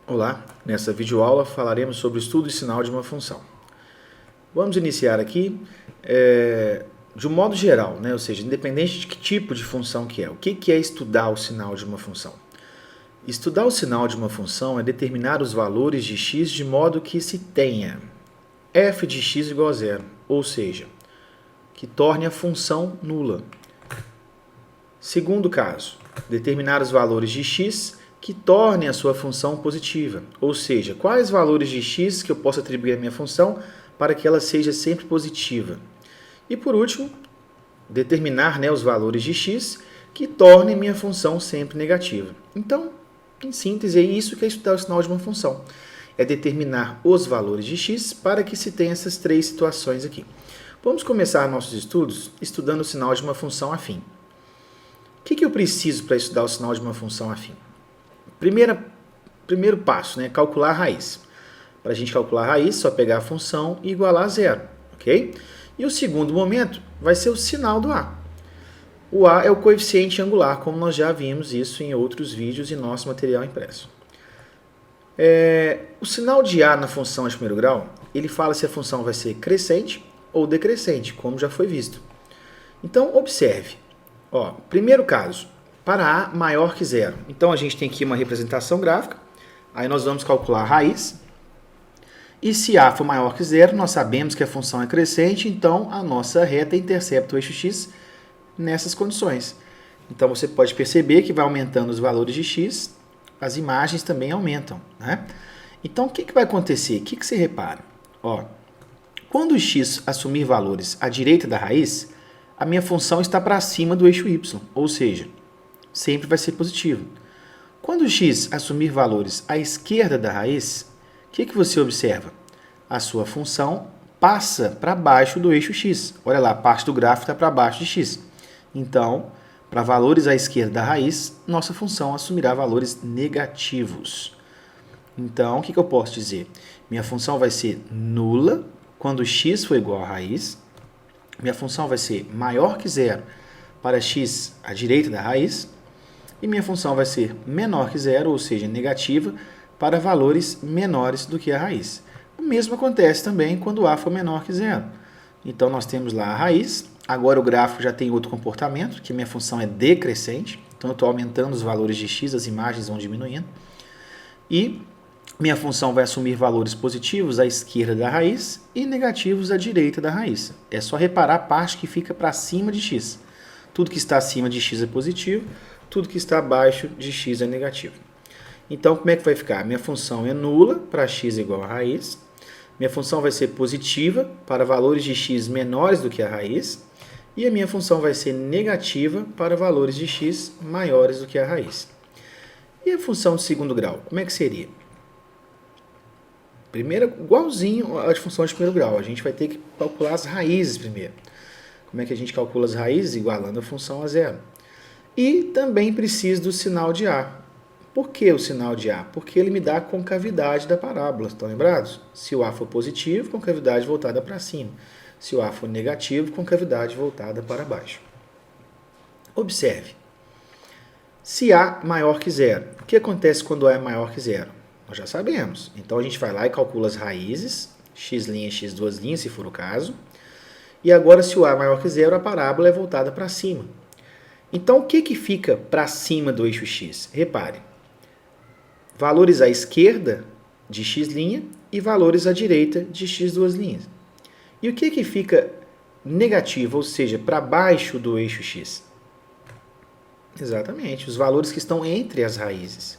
Olá, nessa videoaula falaremos sobre o estudo e sinal de uma função. Vamos iniciar aqui de um modo geral, ou seja, independente de que tipo de função que é. O que é estudar o sinal de uma função? Estudar o sinal de uma função é determinar os valores de x de modo que se tenha f de x igual a zero, ou seja, que torne a função nula. Segundo caso, determinar os valores de x que tornem a sua função positiva, ou seja, quais valores de x que eu posso atribuir à minha função para que ela seja sempre positiva. E por último, determinar os valores de x que tornem minha função sempre negativa. Então, em síntese, é isso que é estudar o sinal de uma função. É determinar os valores de x para que se tenha essas três situações aqui. Vamos começar nossos estudos estudando o sinal de uma função afim. O que eu preciso para estudar o sinal de uma função afim? Primeiro passo, calcular a raiz. Para a gente calcular a raiz, só pegar a função e igualar a zero, ok? E o segundo momento vai ser o sinal do a. O a é o coeficiente angular, como nós já vimos isso em outros vídeos e nosso material impresso. O sinal de a na função de primeiro grau, ele fala se a função vai ser crescente ou decrescente, como já foi visto. Então, observe. Primeiro caso, para a maior que zero. Então, a gente tem aqui uma representação gráfica. Aí nós vamos calcular a raiz. E se a for maior que zero, nós sabemos que a função é crescente, então a nossa reta intercepta o eixo x nessas condições. Então, você pode perceber que vai aumentando os valores de x, as imagens também aumentam, Então, o que vai acontecer? O que você repara? Quando o x assumir valores à direita da raiz, a minha função está para cima do eixo y, ou seja, sempre vai ser positivo. Quando o x assumir valores à esquerda da raiz, o que você observa? A sua função passa para baixo do eixo x. Olha lá, a parte do gráfico está para baixo de x. Então, para valores à esquerda da raiz, nossa função assumirá valores negativos. Então, o que eu posso dizer? Minha função vai ser nula quando x for igual à raiz. Minha função vai ser maior que zero para x à direita da raiz. E minha função vai ser menor que zero, ou seja, negativa, para valores menores do que a raiz. O mesmo acontece também quando a for menor que zero. Então, nós temos lá a raiz. Agora o gráfico já tem outro comportamento, que minha função é decrescente. Então, eu estou aumentando os valores de x, as imagens vão diminuindo. E minha função vai assumir valores positivos à esquerda da raiz e negativos à direita da raiz. É só reparar a parte que fica para cima de x. Tudo que está acima de x é positivo, tudo que está abaixo de x é negativo. Então, como é que vai ficar? Minha função é nula para x igual a raiz. Minha função vai ser positiva para valores de x menores do que a raiz. E a minha função vai ser negativa para valores de x maiores do que a raiz. E a função de segundo grau, como é que seria? Primeiro, igualzinho à função de primeiro grau. A gente vai ter que calcular as raízes primeiro. Como é que a gente calcula as raízes? Igualando a função a zero. E também preciso do sinal de a. Por que o sinal de a? Porque ele me dá a concavidade da parábola. Estão lembrados? Se o a for positivo, concavidade voltada para cima. Se o a for negativo, concavidade voltada para baixo. Observe. Se a maior que zero. O que acontece quando a é maior que zero? Nós já sabemos. Então, a gente vai lá e calcula as raízes, x' e x2', se for o caso. E agora, se o a é maior que zero, a parábola é voltada para cima. Então, o que fica para cima do eixo x? Repare. Valores à esquerda de x' e valores à direita de x2'. E o que fica negativo, ou seja, para baixo do eixo x? Exatamente, os valores que estão entre as raízes.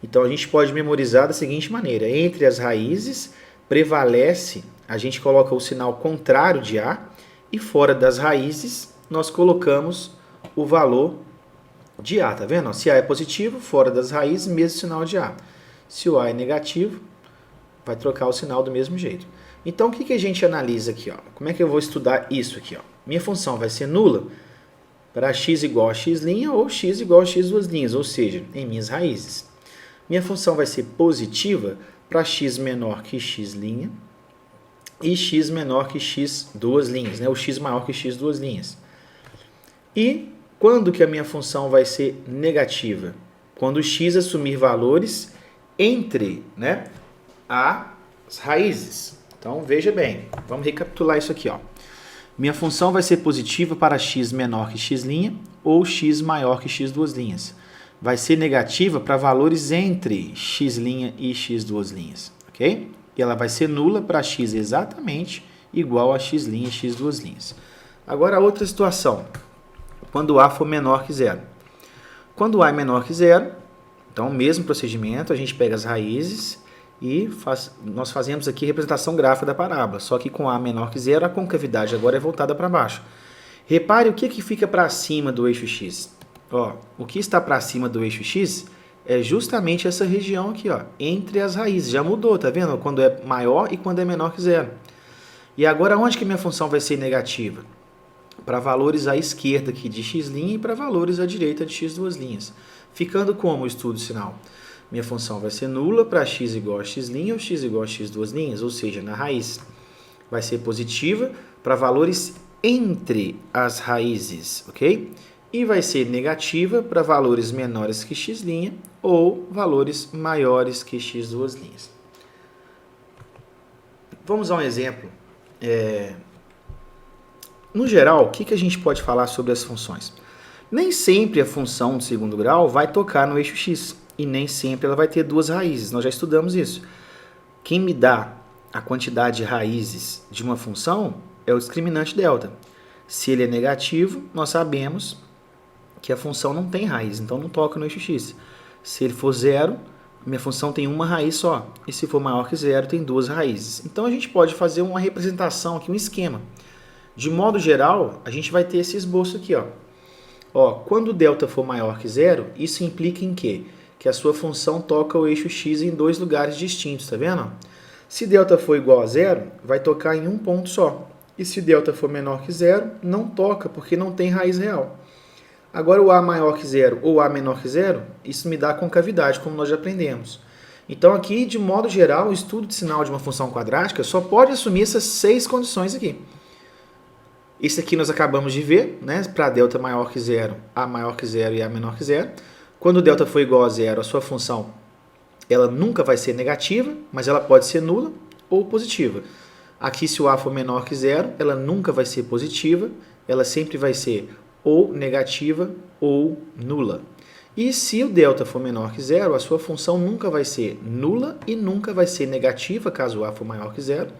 Então, a gente pode memorizar da seguinte maneira. Entre as raízes, prevalece, a gente coloca o sinal contrário de a, e fora das raízes, nós colocamos o valor de a, tá vendo? Se a é positivo, fora das raízes, mesmo sinal de a. Se o a é negativo, vai trocar o sinal do mesmo jeito. Então, o que a gente analisa aqui? Como é que eu vou estudar isso aqui? Minha função vai ser nula para x igual a x' ou x igual a x2', ou seja, em minhas raízes. Minha função vai ser positiva para x menor que x' e x menor que x2', o x maior que x2'. E quando que a minha função vai ser negativa? Quando x assumir valores entre, né, as raízes. Então, veja bem, vamos recapitular isso aqui, ó. Minha função vai ser positiva para x menor que x' ou x maior que x duas linhas. Vai ser negativa para valores entre x' e x duas linhas, ok? E ela vai ser nula para x exatamente igual a x' e x duas linhas. Agora, outra situação, quando a for menor que zero. Quando a é menor que zero, então, mesmo procedimento, a gente pega as raízes e nós fazemos aqui a representação gráfica da parábola, só que com a menor que zero, a concavidade agora é voltada para baixo. Repare o que fica para cima do eixo x. Ó, o que está para cima do eixo x é justamente essa região aqui, ó, entre as raízes. Já mudou, tá vendo? Quando é maior e quando é menor que zero. E agora, onde que minha função vai ser negativa? Para valores à esquerda aqui de x' e para valores à direita de x duas linhas. Ficando como o estudo sinal? Minha função vai ser nula para x igual a x' ou x igual a x duas linhas, ou seja, na raiz. Vai ser positiva para valores entre as raízes, ok? E vai ser negativa para valores menores que x' ou valores maiores que x duas linhas. Vamos a um exemplo. No geral, o que a gente pode falar sobre as funções? Nem sempre a função de segundo grau vai tocar no eixo x. E nem sempre ela vai ter duas raízes. Nós já estudamos isso. Quem me dá a quantidade de raízes de uma função é o discriminante delta. Se ele é negativo, nós sabemos que a função não tem raiz, então não toca no eixo x. Se ele for zero, minha função tem uma raiz só. E se for maior que zero, tem duas raízes. Então a gente pode fazer uma representação aqui, um esquema. De modo geral, a gente vai ter esse esboço aqui, ó. Quando o delta for maior que zero, isso implica em quê? Que a sua função toca o eixo x em dois lugares distintos, tá vendo? Se delta for igual a zero, vai tocar em um ponto só. E se delta for menor que zero, não toca, porque não tem raiz real. Agora, o a maior que zero ou a menor que zero, isso me dá concavidade, como nós já aprendemos. Então, aqui, de modo geral, o estudo de sinal de uma função quadrática só pode assumir essas 6 condições aqui. Isso aqui nós acabamos de ver, né? Para delta maior que zero, a maior que zero e a menor que zero. Quando o delta for igual a zero, a sua função ela nunca vai ser negativa, mas ela pode ser nula ou positiva. Aqui, se o a for menor que zero, ela nunca vai ser positiva, ela sempre vai ser ou negativa ou nula. E se o delta for menor que zero, a sua função nunca vai ser nula e nunca vai ser negativa, caso o a for maior que zero,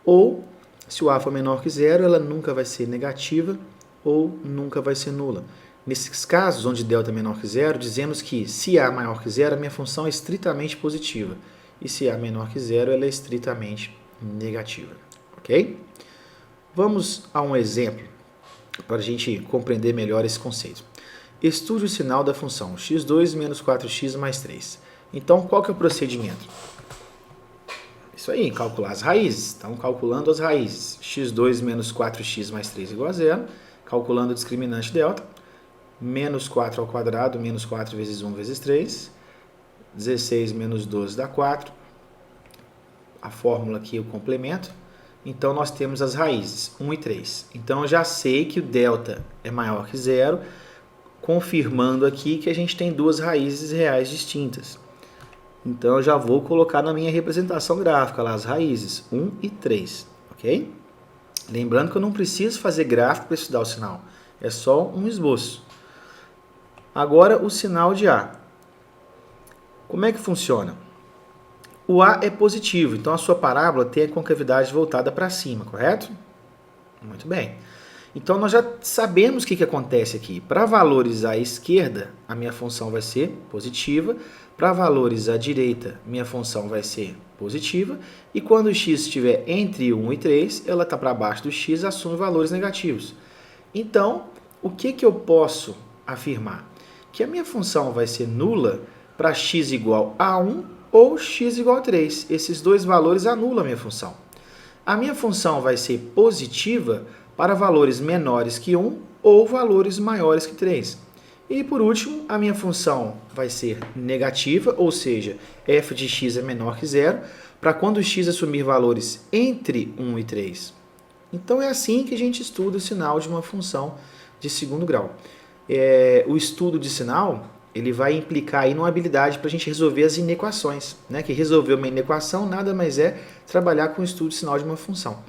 ou se o a for menor que zero, ela nunca vai ser negativa ou nunca vai ser nula. Nesses casos, onde delta é menor que zero, dizemos que se a é maior que zero, a minha função é estritamente positiva. E se a é menor que zero, ela é estritamente negativa. Ok? Vamos a um exemplo para a gente compreender melhor esse conceito. Estude o sinal da função x2 menos 4x mais 3. Então, qual que é o procedimento? Isso aí, calcular as raízes. Então, calculando as raízes. x2 menos 4x mais 3 igual a zero. Calculando o discriminante delta. Menos 4 ao quadrado, menos 4 vezes 1 vezes 3. 16 menos 12 dá 4. A fórmula aqui, o complemento. Então, nós temos as raízes, 1 e 3. Então, eu já sei que o delta é maior que zero, confirmando aqui que a gente tem duas raízes reais distintas. Então, eu já vou colocar na minha representação gráfica lá as raízes, 1 e 3, ok? Lembrando que eu não preciso fazer gráfico para estudar o sinal, é só um esboço. Agora, o sinal de A. Como é que funciona? O A é positivo, então a sua parábola tem a concavidade voltada para cima, correto? Muito bem. Então, nós já sabemos o que acontece aqui. Para valores à esquerda, a minha função vai ser positiva. Para valores à direita, minha função vai ser positiva. E quando o x estiver entre 1 e 3, ela está para baixo do x, assume valores negativos. Então, o que eu posso afirmar? Que a minha função vai ser nula para x igual a 1 ou x igual a 3. Esses dois valores anulam a minha função. A minha função vai ser positiva para valores menores que 1 ou valores maiores que 3. E por último, a minha função vai ser negativa, ou seja, f de x é menor que zero, para quando x assumir valores entre 1 e 3. Então é assim que a gente estuda o sinal de uma função de segundo grau. O estudo de sinal ele vai implicar aí numa habilidade para a gente resolver as inequações, né? Que resolver uma inequação nada mais é trabalhar com o estudo sinal de uma função.